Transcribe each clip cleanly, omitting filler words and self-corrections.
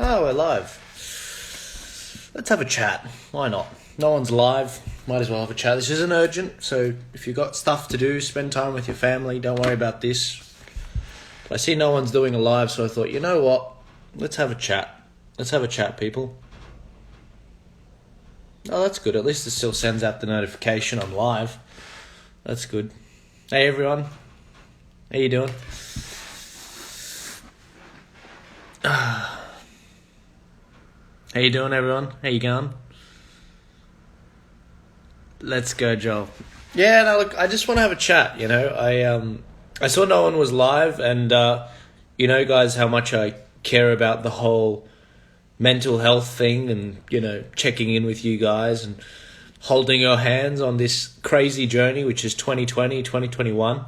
Oh, we're live. Let's have a chat. Why not? No one's live. Might as well have a chat. This isn't urgent, so if you've got stuff to do, spend time with your family. Don't worry about this. But I see no one's doing a live, so I thought, you know what? Let's have a chat. Let's have a chat, people. Oh, that's good. At least it still sends out the notification I'm live. That's good. Hey, everyone. How you doing? How you doing, everyone? How you going? Let's go, Joel. Yeah, no, look, I just want to have a chat, you know. I saw no one was live, and you know, guys, how much I care about the whole mental health thing and, you know, checking in with you guys and holding your hands on this crazy journey, which is 2020, 2021.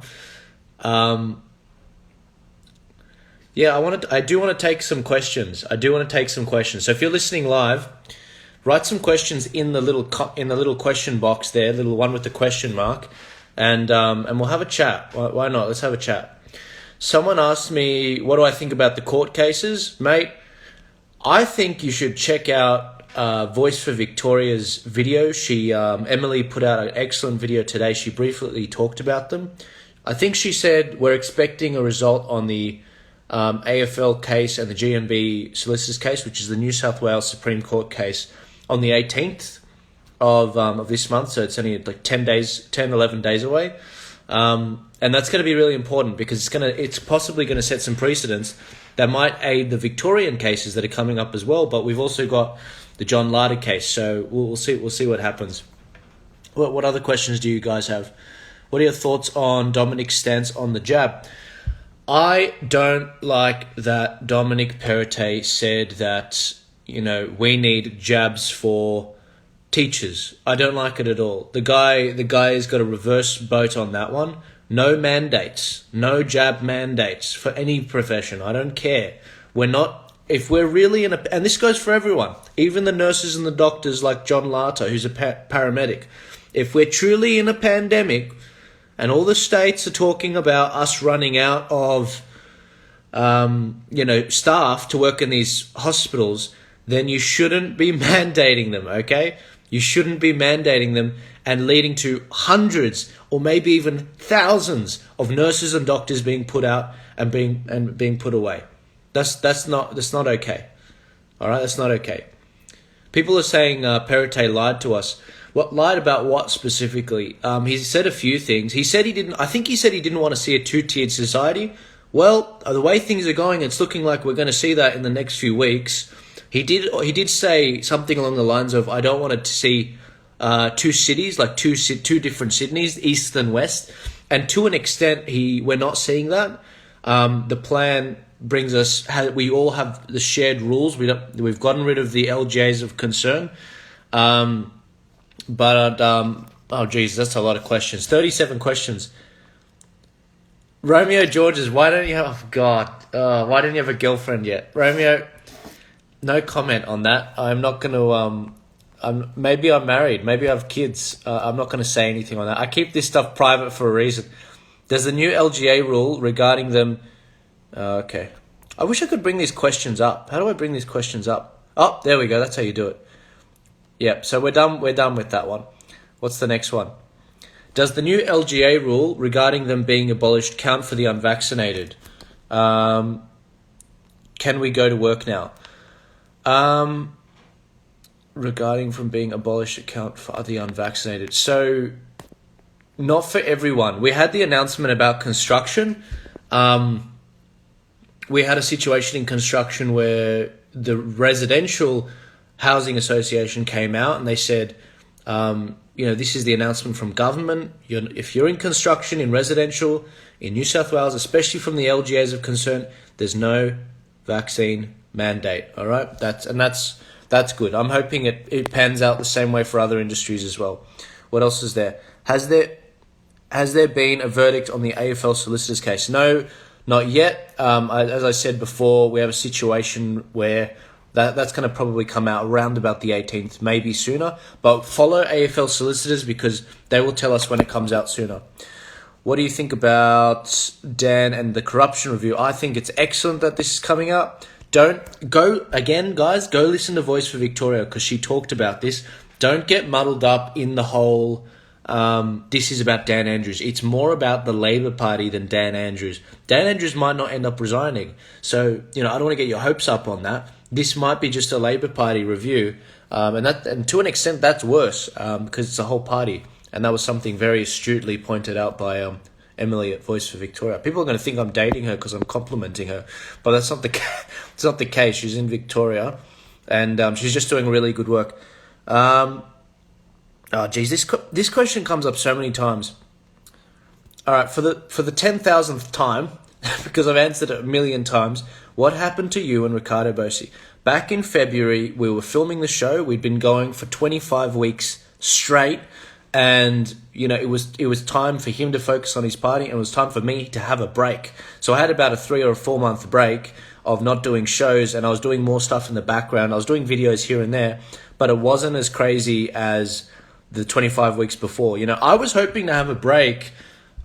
Yeah, I do want to take some questions. So if you're listening live, write some questions in the little question box there, little one with the question mark, and we'll have a chat. Why not? Let's have a chat. Someone asked me, what do I think about the court cases, mate? I think you should check out Voice for Victoria's video. Emily put out an excellent video today. She briefly talked about them. I think she said we're expecting a result on the AFL case and the GMB Solicitors case, which is the New South Wales Supreme Court case, on the 18th of this month. So it's only like 11 days away. And that's going to be really important because it's possibly going to set some precedents that might aid the Victorian cases that are coming up as well. But we've also got the John Larder case. So we'll see what happens. What other questions do you guys have? What are your thoughts on Dominic's stance on the jab? I don't like that Dominic said that, you know, we need jabs for teachers. I don't like it at all. The guy has got a reverse boat on that one. No mandates, no jab mandates for any profession. I don't care. If we're really and this goes for everyone, even the nurses and the doctors like John Larter, who's a paramedic. If we're truly in a pandemic, and all the states are talking about us running out of, staff to work in these hospitals, then you shouldn't be mandating them, okay? You shouldn't be mandating them and leading to hundreds or maybe even thousands of nurses and doctors being put out and being put away. That's not okay. All right, that's not okay. People are saying Perrottet lied to us. What lied about what specifically? He said a few things. He said he didn't want to see a two-tiered society. Well, the way things are going, it's looking like we're going to see that in the next few weeks. He did say something along the lines of, I don't want to see two cities, like two different Sydneys, east and west. And to an extent, we're not seeing that. The plan brings us, we all have the shared rules. We've gotten rid of the LGAs of concern. But oh geez, that's a lot of questions. 37 questions. Romeo Georges, why don't you have a girlfriend yet? Romeo, no comment on that. I'm not going to. Maybe I'm married. Maybe I have kids. I'm not going to say anything on that. I keep this stuff private for a reason. There's the new LGA rule regarding them. Okay. I wish I could bring these questions up. How do I bring these questions up? Oh, there we go. That's how you do it. Yep, so we're done with that one. What's the next one? Does the new LGA rule regarding them being abolished count for the unvaccinated? Can we go to work now? Regarding from being abolished account for the unvaccinated. So, not for everyone. We had the announcement about construction. We had a situation in construction where the residential Housing Association came out and they said, this is the announcement from government. If you're in construction, in residential, in New South Wales, especially from the LGAs of concern, there's no vaccine mandate. All right, that's good. I'm hoping it pans out the same way for other industries as well. What else is there? Has there been a verdict on the AFL Solicitors case? No, not yet. As I said before, we have a situation where that's going to probably come out around about the 18th, maybe sooner. But follow AFL Solicitors because they will tell us when it comes out sooner. What do you think about Dan and the corruption review? I think it's excellent that this is coming out. don't go again, guys. Go listen to Voice for Victoria because she talked about this. Don't get muddled up in the whole. This is about Dan Andrews. It's more about the Labor Party than Dan Andrews. Dan Andrews might not end up resigning, so I don't want to get your hopes up on that. This might be just a Labor Party review, and to an extent that's worse because it's a whole party, and that was something very astutely pointed out by Emily at Voice for Victoria. People are going to think I'm dating her because I'm complimenting her, but that's not the it's not the case. She's in Victoria, and she's just doing really good work. Oh, geez, this question comes up so many times. All right, for the 10,000th time, because I've answered it a million times. What happened to you and Ricardo Bossi? Back in February, we were filming the show. We'd been going for 25 weeks straight. And, it was time for him to focus on his party, and it was time for me to have a break. So I had about a 3 or 4 month break of not doing shows, and I was doing more stuff in the background. I was doing videos here and there, but it wasn't as crazy as the 25 weeks before. I was hoping to have a break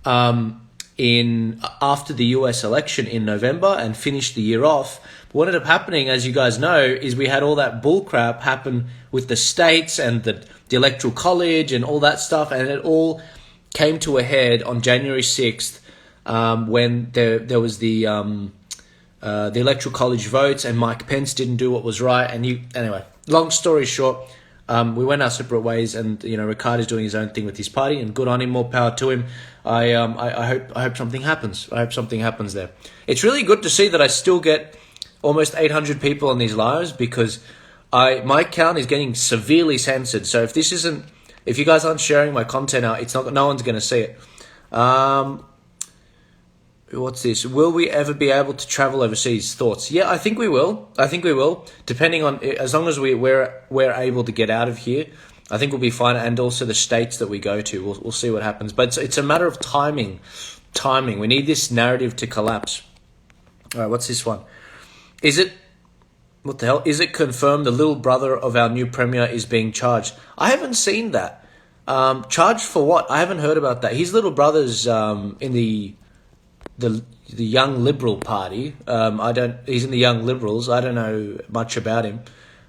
after the US election in November and finish the year off. But what ended up happening, as you guys know, is we had all that bullcrap happen with the states and the Electoral College and all that stuff, and it all came to a head on January 6th when there was the Electoral College votes, and Mike Pence didn't do what was right. Anyway, long story short, we went our separate ways, and Ricardo's doing his own thing with his party, and good on him, more power to him. I hope something happens. I hope something happens there. It's really good to see that I still get almost 800 people on these lives, because my account is getting severely censored. So if you guys aren't sharing my content out, no one's going to see it. What's this? Will we ever be able to travel overseas? Thoughts? Yeah, I think we will. Depending on, as long as we're able to get out of here, I think we'll be fine. And also the states that we go to, we'll see what happens. But it's a matter of timing. We need this narrative to collapse. All right, what's this one? What the hell? Is it confirmed the little brother of our new premier is being charged? I haven't seen that. Charged for what? I haven't heard about that. His little brother's in the Young Liberal Party. He's in the Young Liberals. I don't know much about him.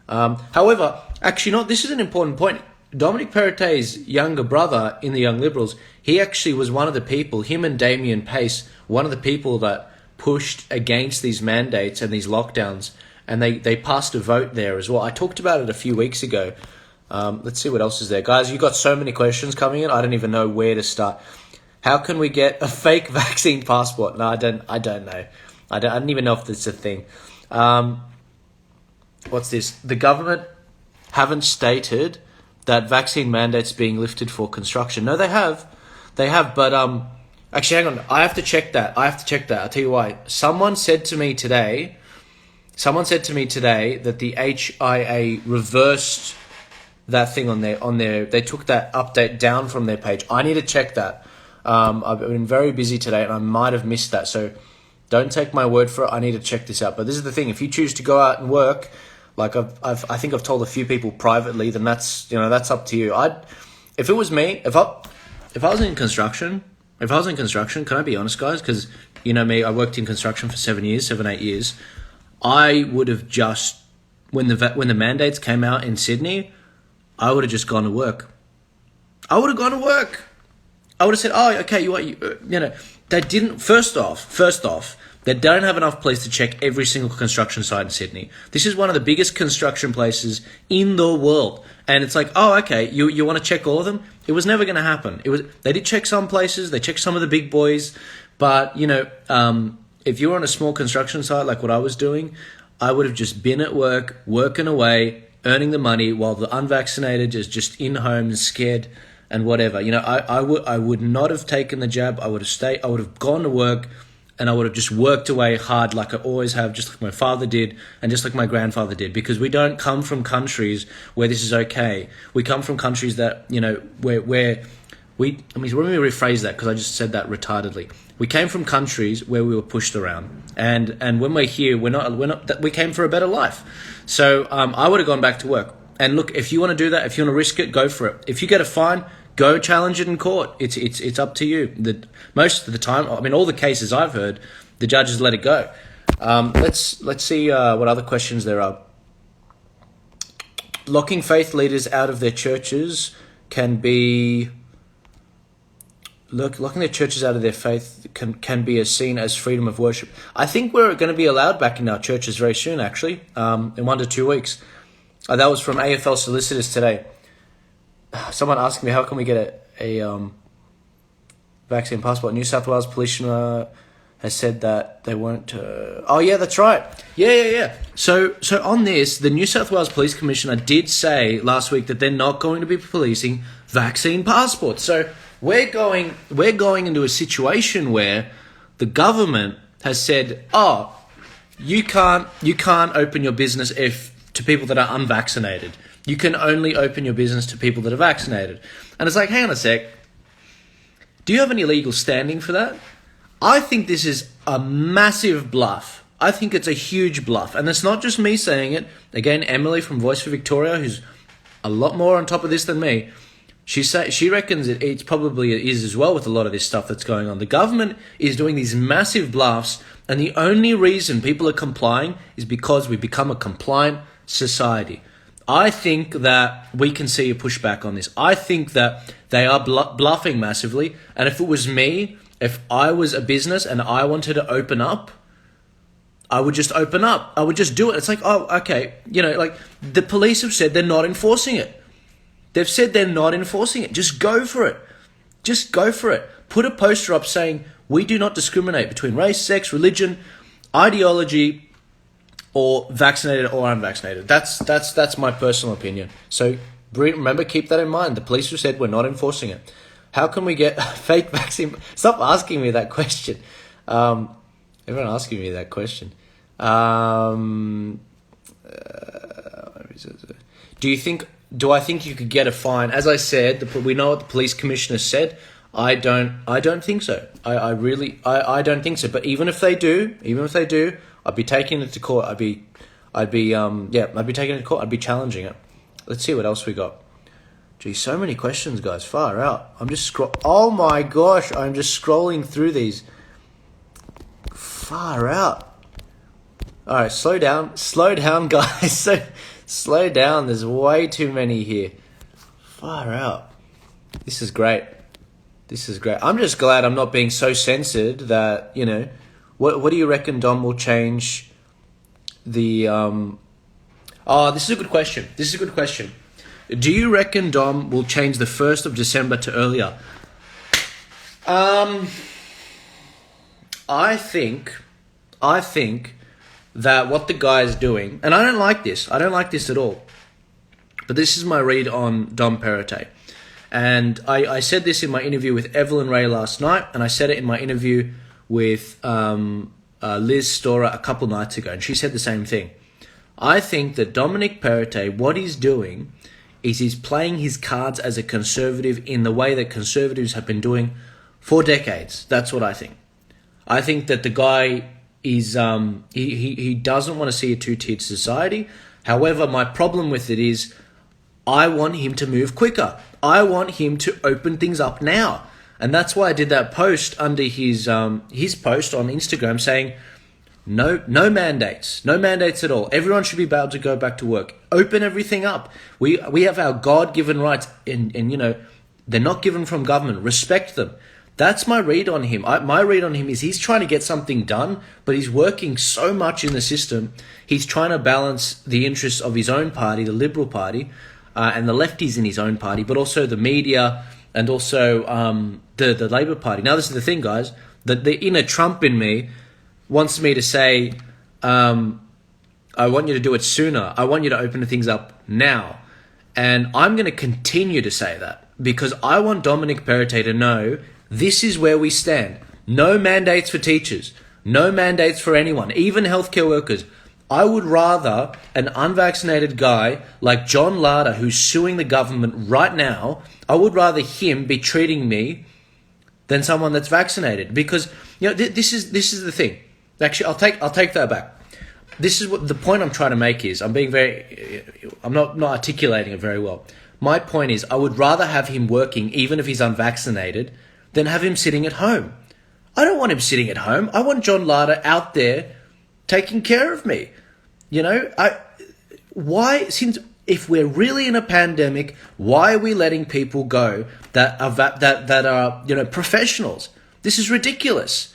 However, actually, this is an important point. Dominic Perrottet's younger brother in the Young Liberals, he actually was one of the people, him and Damien Pace, one of the people that pushed against these mandates and these lockdowns. And they passed a vote there as well. I talked about it a few weeks ago. Let's see what else is there. Guys, you got so many questions coming in. I don't even know where to start. How can we get a fake vaccine passport? No, I don't know. I don't even know if that's a thing. What's this? The government haven't stated that vaccine mandates being lifted for construction. No, they have. But actually, hang on. I have to check that. I'll tell you why. Someone said to me today that the HIA reversed that thing on their. They took that update down from their page. I need to check that. I've been very busy today, and I might have missed that. So don't take my word for it. I need to check this out. But this is the thing: if you choose to go out and work, like I think I've told a few people privately, then that's up to you. If it was me, if I was in construction, can I be honest, guys? Because me, I worked in construction for 7, 8 years. I would have just, when the mandates came out in Sydney, I would have just gone to work. I would have said, oh, okay, they didn't, first off, they don't have enough police to check every single construction site in Sydney. This is one of the biggest construction places in the world. And it's like, oh, okay, you want to check all of them? It was never going to happen. They did check some places, they checked some of the big boys, but, if you were on a small construction site like what I was doing, I would have just been at work, working away, earning the money, while the unvaccinated is just in home, scared and whatever. I would not have taken the jab. I would have gone to work, and I would have just worked away hard like I always have, just like my father did and just like my grandfather did, because we don't come from countries where this is okay. We come from countries that, let me rephrase that because I just said that retardedly. We came from countries where we were pushed around, and when we're here, we came for a better life. So I would have gone back to work. And look, if you want to do that, if you want to risk it, go for it. If you get a fine, go challenge it in court. It's up to you. Most of the time, all the cases I've heard, the judges let it go. Let's see what other questions there are. Locking faith leaders out of their churches can be... Locking their churches out of their faith can be seen as freedom of worship. I think we're going to be allowed back in our churches very soon, actually, in 1 to 2 weeks. That was from AFL Solicitors today. Someone asked me, how can we get a vaccine passport? New South Wales Police has said that they won't... Oh, yeah, that's right. Yeah. So on this, the New South Wales Police Commissioner did say last week that they're not going to be policing vaccine passports. So we're going into a situation where the government has said, oh, you can't open your business to people that are unvaccinated. You can only open your business to people that are vaccinated. And it's like, hang on a sec. Do you have any legal standing for that? I think this is a massive bluff. I think it's a huge bluff. And it's not just me saying it. Again, Emily from Voice for Victoria, who's a lot more on top of this than me, she reckons it probably is as well with a lot of this stuff that's going on. The government is doing these massive bluffs, and the only reason people are complying is because we've become a compliant society. I think that we can see a pushback on this. I think that they are bluffing massively, and if it was me, if I was a business and I wanted to open up, I would just open up. I would just do it. It's like, oh, okay. Like the police have said they're not enforcing it. They've said they're not enforcing it. Just go for it. Just go for it. Put a poster up saying, we do not discriminate between race, sex, religion, ideology, or vaccinated or unvaccinated. That's my personal opinion. So remember, keep that in mind. The police have said we're not enforcing it. How can we get fake vaccine? Stop asking me that question. Everyone asking me that question. Do I think you could get a fine? As I said, we know what the police commissioner said. I don't think so. I don't think so. But even if they do, I'd be taking it to court. I'd be taking it to court. I'd be challenging it. Let's see what else we got. Gee, so many questions, guys. Far out. I'm just oh my gosh, I'm just scrolling through these. Far out. All right, slow down, guys. Slow down. There's way too many here. Far out. This is great. I'm just glad I'm not being so censored that, what do you reckon, Dom, will change the... this is a good question. Do you reckon, Dom, will change the 1st of December to earlier? I think that what the guy is doing, and I don't like this at all, but this is my read on Dom Perrottet. And I said this in my interview with Evelyn Ray last night, and I said it in my interview with Liz Storer a couple nights ago, and she said the same thing. I think that Dominic Perrottet, what he's doing is he's playing his cards as a conservative in the way that conservatives have been doing for decades. That's what I think. I think that the guy is he doesn't want to see a two-tiered society. However, my problem with it is I want him to move quicker. I want him to open things up now. And that's why I did that post under his post on Instagram saying no mandates at all. Everyone should be able to go back to work. Open everything up. We have our God-given rights, and they're not given from government. Respect them. That's my read on him. My read on him is he's trying to get something done, but he's working so much in the system. He's trying to balance the interests of his own party, the Liberal Party, and the lefties in his own party, but also the media and also the Labor Party. Now, this is the thing, guys. The inner Trump in me wants me to say, I want you to do it sooner. I want you to open things up now. And I'm going to continue to say that because I want Dominic Perrottet to know this is where we stand. No mandates for teachers. No mandates for anyone, even healthcare workers. I would rather an unvaccinated guy like John Larder, who's suing the government right now, I would rather him be treating me than someone that's vaccinated. Because this is the thing. Actually, I'll take that back. This is what the point I'm trying to make is. I'm not articulating it very well. My point is, I would rather have him working, even if he's unvaccinated, than have him sitting at home. I don't want him sitting at home. I want John Larder out there taking care of me. If we're really in a pandemic, why are we letting people go that are professionals? This is ridiculous.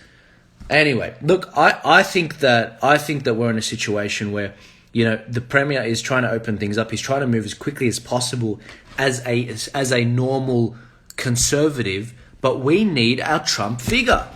Anyway, look, I think that we're in a situation where the Premier is trying to open things up. He's trying to move as quickly as possible as a normal Conservative, but we need our Trump figure.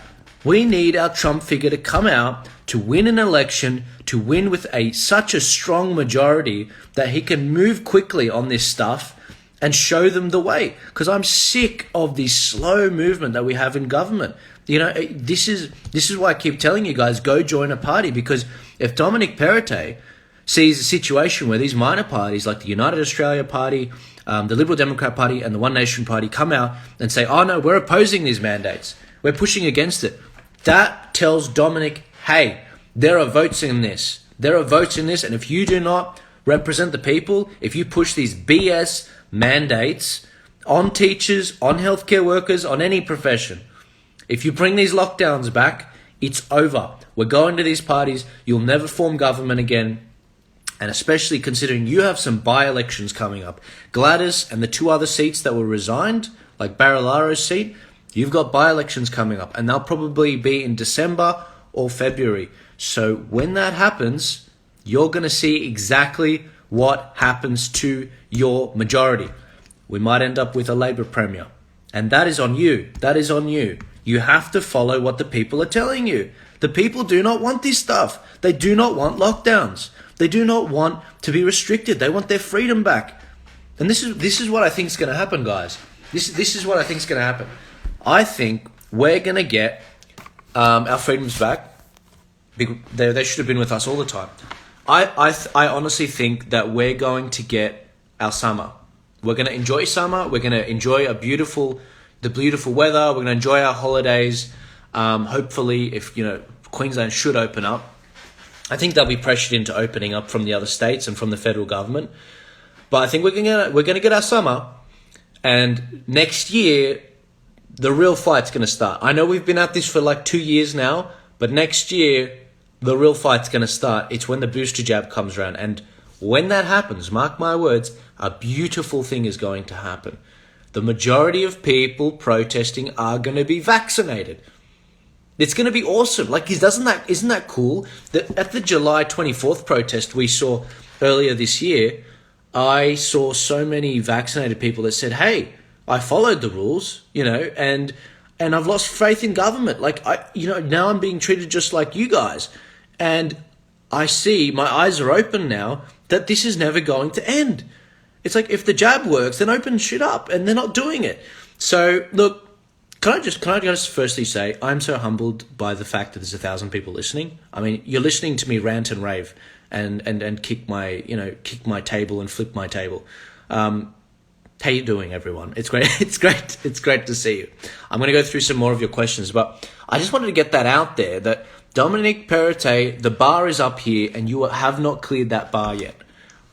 We need our Trump figure to come out to win an election, to win with such a strong majority that he can move quickly on this stuff and show them the way. Because I'm sick of this slow movement that we have in government. This is why I keep telling you guys, go join a party, because if Dominic Perrottet sees a situation where these minor parties like the United Australia Party, the Liberal Democrat Party and the One Nation Party come out and say, oh no, we're opposing these mandates, we're pushing against it, that tells Dominic, hey, there are votes in this. There are votes in this, and if you do not represent the people, if you push these BS mandates on teachers, on healthcare workers, on any profession, if you bring these lockdowns back, it's over. We're going to these parties. You'll never form government again. And especially considering you have some by-elections coming up. Gladys and the two other seats that were resigned, like Barilaro's seat, you've got by-elections coming up. And they'll probably be in December or February. So when that happens, you're going to see exactly what happens to your majority. We might end up with a Labour Premier. And that is on you. That is on you. You have to follow what the people are telling you. The people do not want this stuff. They do not want lockdowns. They do not want to be restricted. They want their freedom back. And this is what I think is going to happen, guys. This is what I think is going to happen. I think we're going to get our freedoms back. They should have been with us all the time. I honestly think that we're going to get our summer. We're going to enjoy summer. We're going to enjoy the beautiful weather. We're going to enjoy our holidays. Hopefully, if Queensland should open up, I think they'll be pressured into opening up from the other states and from the federal government. But I think we're going to get our summer, and next year the real fight's going to start. I know we've been at this for like 2 years now, but next year the real fight's going to start. It's when the booster jab comes around, and when that happens, mark my words, a beautiful thing is going to happen. The majority of people protesting are going to be vaccinated. It's going to be awesome. Like, isn't that cool? That at the July 24th protest we saw earlier this year, I saw so many vaccinated people that said, hey, I followed the rules, and I've lost faith in government. Like, now I'm being treated just like you guys. And I see, my eyes are open now, that this is never going to end. It's like, if the jab works, then open shit up, and they're not doing it. So, look, Can I just firstly say, I'm so humbled by the fact that there's 1,000 people listening. I mean, you're listening to me rant and rave and kick my table and flip my table. How you doing, everyone? It's great. It's great to see you. I'm going to go through some more of your questions, but I just wanted to get that out there that Dominic Perrottet, the bar is up here and you have not cleared that bar yet.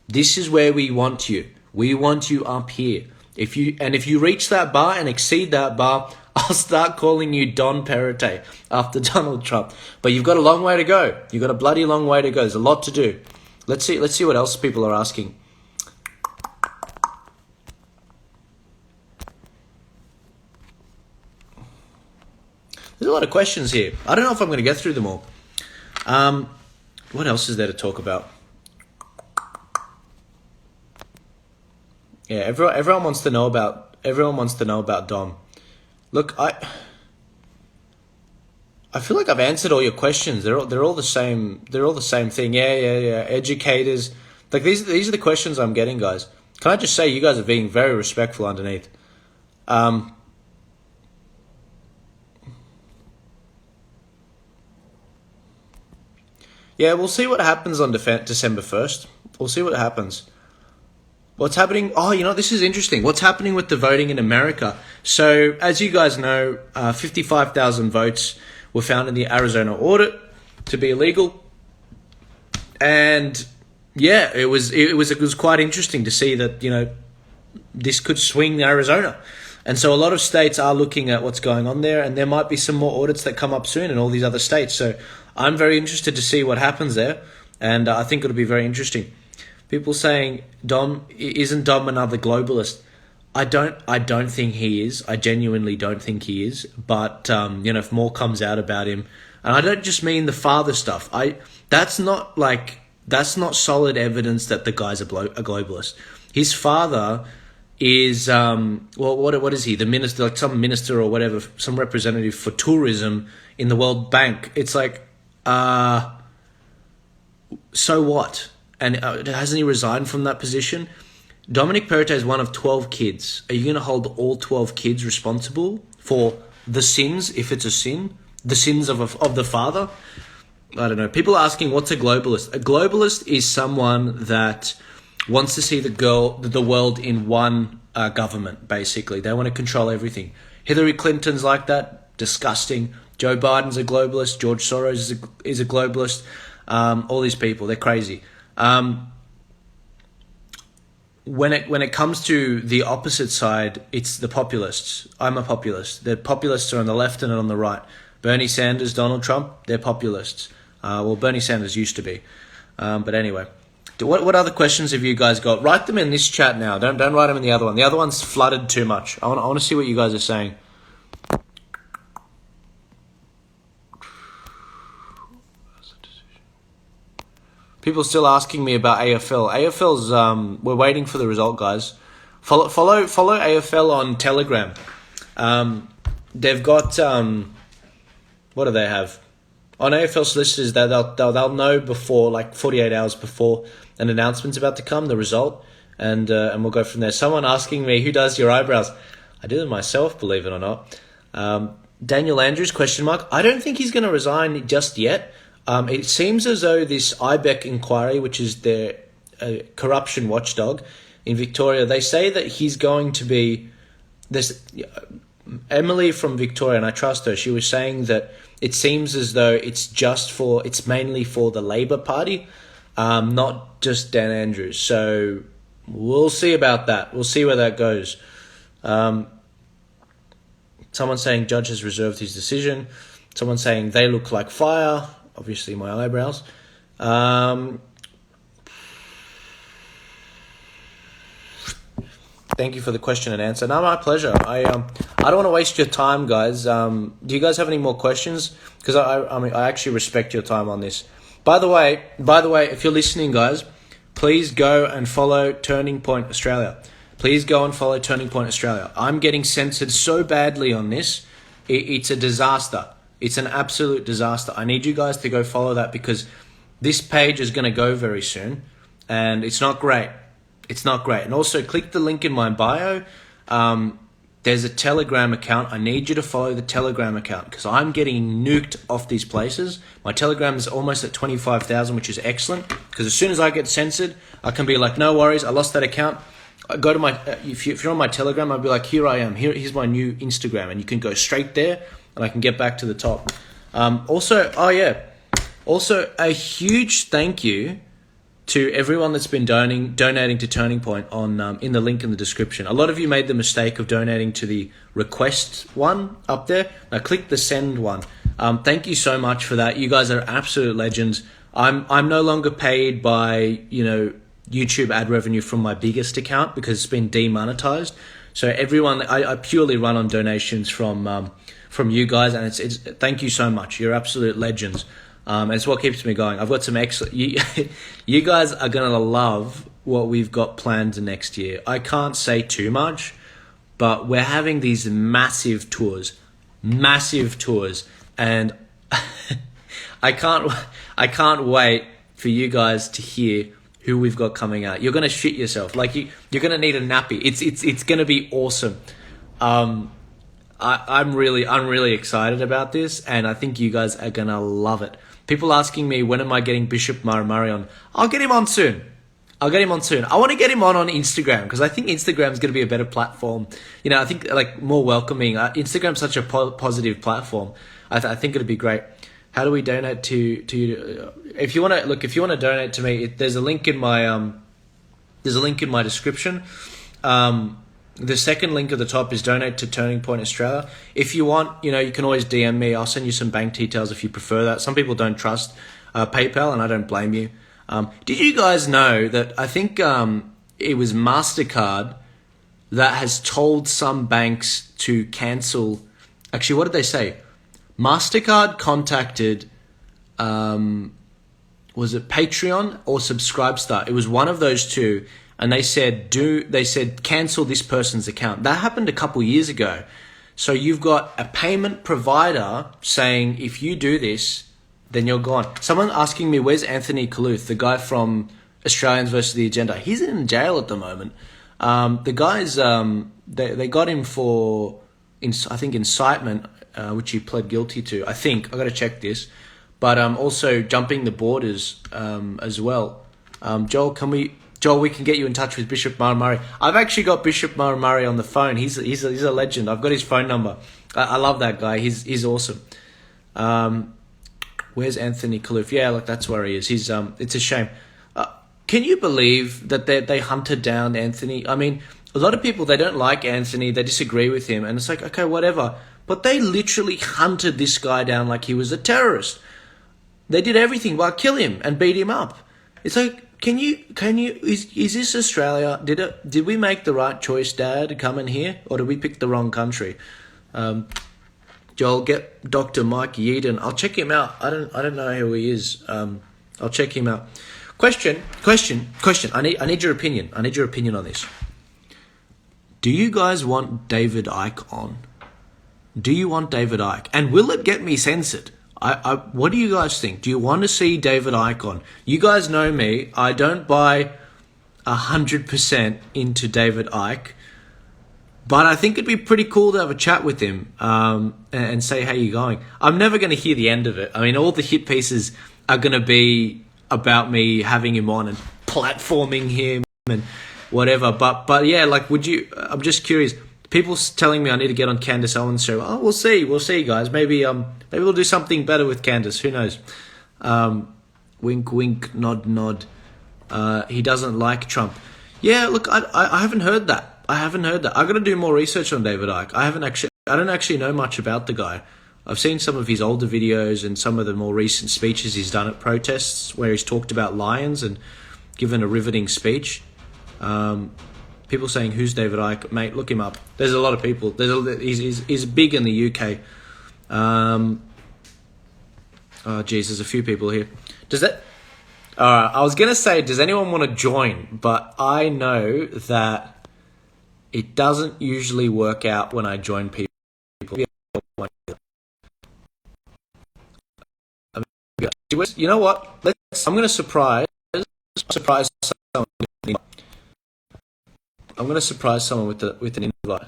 This is where we want you. We want you up here. If you reach that bar and exceed that bar, I'll start calling you Don Perrottet after Donald Trump. But you've got a long way to go. You've got a bloody long way to go. There's a lot to do. Let's see what else people are asking. There's a lot of questions here. I don't know if I'm going to get through them all. What else is there to talk about? Yeah, everyone wants to know about Dom. Look, I feel like I've answered all your questions. They're all the same. They're all the same thing. Yeah. Educators. Like these are the questions I'm getting, guys. Can I just say you guys are being very respectful underneath. Yeah, we'll see what happens on December 1st. We'll see what happens. What's happening? Oh, this is interesting. What's happening with the voting in America? So, as you guys know, 55,000 votes were found in the Arizona audit to be illegal. And yeah, it was quite interesting to see that, this could swing Arizona. And so a lot of states are looking at what's going on there, and there might be some more audits that come up soon in all these other states. So I'm very interested to see what happens there, and I think it'll be very interesting. People saying, isn't Dom another globalist? I don't think he is. I genuinely don't think he is. But if more comes out about him, and I don't just mean the father stuff. That's not solid evidence that the guy's a globalist. His father is what is he? The minister, like some minister or whatever, some representative for tourism in the World Bank. It's like, so what? And hasn't he resigned from that position? Dominic Perrottet is one of 12 kids. Are you going to hold all 12 kids responsible for the sins, if it's a sin? The sins of the father? I don't know. People are asking, what's a globalist? A globalist is someone that wants to see the world in one government, basically. They want to control everything. Hillary Clinton's like that. Disgusting. Joe Biden's a globalist. George Soros is a globalist. All these people, they're crazy. When it comes to the opposite side, it's the populists. I'm a populist. The populists are on the left and on the right. Bernie Sanders, Donald Trump, they're populists. Bernie Sanders used to be. But anyway, what other questions have you guys got? Write them in this chat now. Don't write them in the other one. The other one's flooded too much. I want to see what you guys are saying. People still asking me about AFL. AFL's we're waiting for the result, guys. Follow AFL on Telegram. They've got what do they have? On AFL Solicitors, they'll know before, like 48 hours before an announcement's about to come, the result, and we'll go from there. Someone asking me, who does your eyebrows? I do them myself, believe it or not. Daniel Andrews, question mark. I don't think he's going to resign just yet. It seems as though this IBEC inquiry, which is their corruption watchdog in Victoria, they say that he's going to be this. Emily from Victoria, and I trust her, she was saying that it seems as though it's mainly for the Labor Party, not just Dan Andrews. So we'll see about that. We'll see where that goes. Someone saying Judge has reserved his decision. Someone saying they look like fire. Obviously, my eyebrows. Thank you for the question and answer. No, my pleasure. I don't want to waste your time, guys. Do you guys have any more questions? Because I actually respect your time on this. By the way, if you're listening, guys, please go and follow Turning Point Australia. Please go and follow Turning Point Australia. I'm getting censored so badly on this. It's a disaster. It's an absolute disaster. I need you guys to go follow that because this page is going to go very soon and it's not great. It's not great. And also click the link in my bio. There's a Telegram account. I need you to follow the Telegram account because I'm getting nuked off these places. My Telegram is almost at 25,000, which is excellent because as soon as I get censored, I can be like, no worries, I lost that account. I go to my, if you're on my Telegram, I'll be like, here I am. Here's my new Instagram. And you can go straight there and I can get back to the top. Also, a huge thank you to everyone that's been donating to Turning Point on in the link in the description. A lot of you made the mistake of donating to the request one up there. Now click the send one. Thank you so much for that. You guys are absolute legends. I'm no longer paid by YouTube ad revenue from my biggest account because it's been demonetized. So everyone, I purely run on donations from you guys, and it's thank you so much. You're absolute legends. And it's what keeps me going. I've got some excellent. You guys are gonna love what we've got planned next year. I can't say too much, but we're having these massive tours, and I can't wait for you guys to hear who we've got coming out. You're gonna shit yourself. Like you're gonna need a nappy. It's gonna be awesome. I'm really excited about this, and I think you guys are gonna love it. People asking me, when am I getting Bishop Murray on? I'll get him on soon. I want to get him on Instagram because I think Instagram's going to be a better platform. I think like more welcoming. Instagram's such a positive platform. I think it'd be great. How do we donate to you? If you want to donate to me, there's a link in my description. The second link at the top is donate to Turning Point Australia. If you want, you can always DM me. I'll send you some bank details if you prefer that. Some people don't trust PayPal, and I don't blame you. Did you guys know that I think it was MasterCard that has told some banks to cancel... Actually, what did they say? MasterCard contacted... was it Patreon or Subscribestar? It was one of those two, and they said cancel this person's account. That happened a couple years ago. So you've got a payment provider saying if you do this, then you're gone. Someone asking me, where's Anthony Kaluth, the guy from Australians versus the Agenda? He's in jail at the moment. The guys they got him for I think incitement, which he pled guilty to. I think I got to check this. But also jumping the borders as well. Joel, we can get you in touch with Bishop Murray. I've actually got Bishop Murray on the phone. He's a legend. I've got his phone number. I love that guy. He's awesome. Where's Anthony Kaluth? Yeah, look, that's where he is. He's it's a shame. Can you believe that they hunted down Anthony? I mean, a lot of people, they don't like Anthony. They disagree with him, and it's like, okay, whatever. But they literally hunted this guy down like he was a terrorist. They did everything but kill him and beat him up. It's like, is this Australia? Did we make the right choice, Dad, to come in here, or did we pick the wrong country? Joel, get Dr. Mike Yeadon. I'll check him out. I don't know who he is. I'll check him out. Question. I need your opinion. I need your opinion on this. Do you guys want David Icke on? Do you want David Icke? And will it get me censored? What do you guys think? Do you want to see David Icke on? You guys know me. I don't buy 100% into David Icke. But I think it'd be pretty cool to have a chat with him and say, how you going? I'm never going to hear the end of it. I mean, all the hit pieces are going to be about me having him on and platforming him and whatever. But yeah, like, I'm just curious. People telling me I need to get on Candace Owens' show. Oh, we'll see, guys. Maybe we'll do something better with Candace. Who knows? Wink, wink, nod, nod. He doesn't like Trump. Yeah, look, I haven't heard that. I've got to do more research on David Icke. I don't actually know much about the guy. I've seen some of his older videos and some of the more recent speeches he's done at protests where he's talked about lions and given a riveting speech. People saying, who's David Icke? Mate, look him up. There's a lot of people. He's big in the UK. Oh, geez, there's a few people here. I was going to say, does anyone want to join? But I know that it doesn't usually work out when I join people. You know what? I'm going to surprise someone. I'm going to surprise someone with an invite.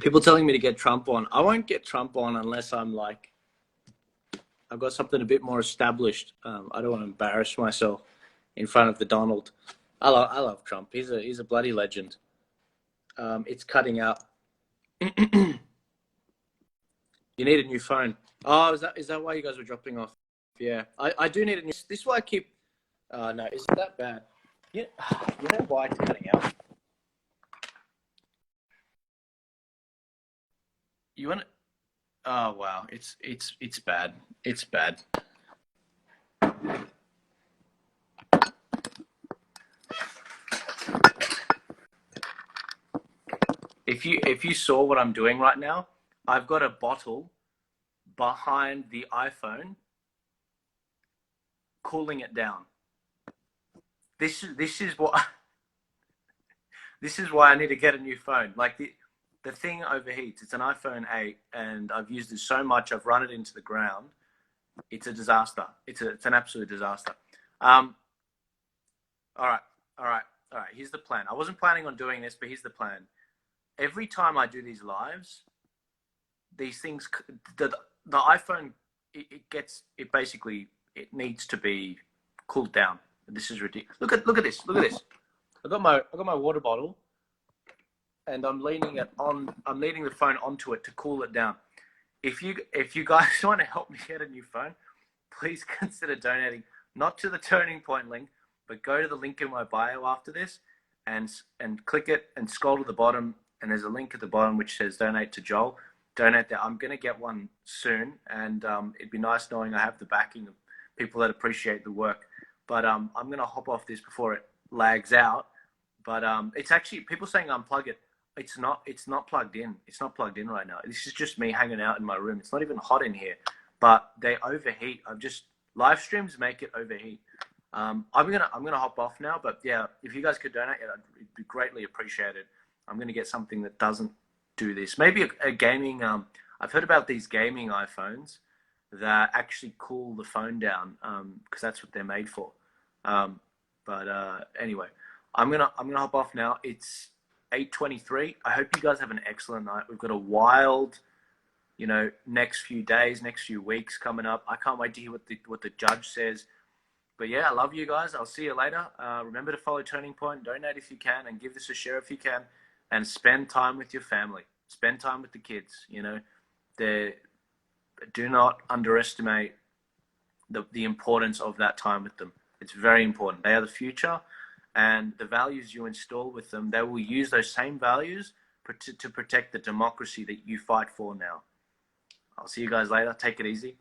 People telling me to get Trump on. I won't get Trump on unless I'm like, I've got something a bit more established. I don't want to embarrass myself in front of the Donald. I love Trump. He's a bloody legend. It's cutting out. You need a new phone. Oh, is that why you guys were dropping off? Yeah, I do need a new. This is why I keep. No, is it that bad? Yeah, you know why it's cutting out? You want? Oh wow, it's bad. It's bad. If you saw what I'm doing right now, I've got a bottle behind the iPhone, cooling it down. This is what. This is why I need to get a new phone. Like the thing overheats. It's an iPhone 8, and I've used it so much. I've run it into the ground. It's a disaster. It's an absolute disaster. All right. Here's the plan. I wasn't planning on doing this, but here's the plan. Every time I do these lives, these things, the iPhone, it basically needs to be cooled down. This is ridiculous. Look at this. I got my water bottle, and I'm leaning the phone onto it to cool it down. if you guys want to help me get a new phone, please consider donating, not to the Turning Point link, but go to the link in my bio after this, and click it and scroll to the bottom, and there's a link at the bottom which says donate to Joel. Donate there. I'm going to get one soon, and it'd be nice knowing I have the backing of people that appreciate the work. But I'm going to hop off this before it lags out. But it's actually, people saying unplug it. It's not plugged in. It's not plugged in right now. This is just me hanging out in my room. It's not even hot in here, but they overheat. Live streams make it overheat. I'm gonna hop off now, but yeah, if you guys could donate, it'd be greatly appreciated. I'm gonna get something that doesn't do this. Maybe a gaming. I've heard about these gaming iPhones that actually cool the phone down, because that's what they're made for. Anyway, I'm gonna hop off now. It's 8:23. I hope you guys have an excellent night. We've got a wild, next few days, next few weeks coming up. I can't wait to hear what the judge says. But yeah, I love you guys. I'll see you later. Remember to follow Turning Point, donate if you can, and give this a share if you can, and spend time with your family. Spend time with the kids. Do not underestimate the importance of that time with them. It's very important. They are the future, and the values you install with them, they will use those same values to protect the democracy that you fight for now. I'll see you guys later. Take it easy.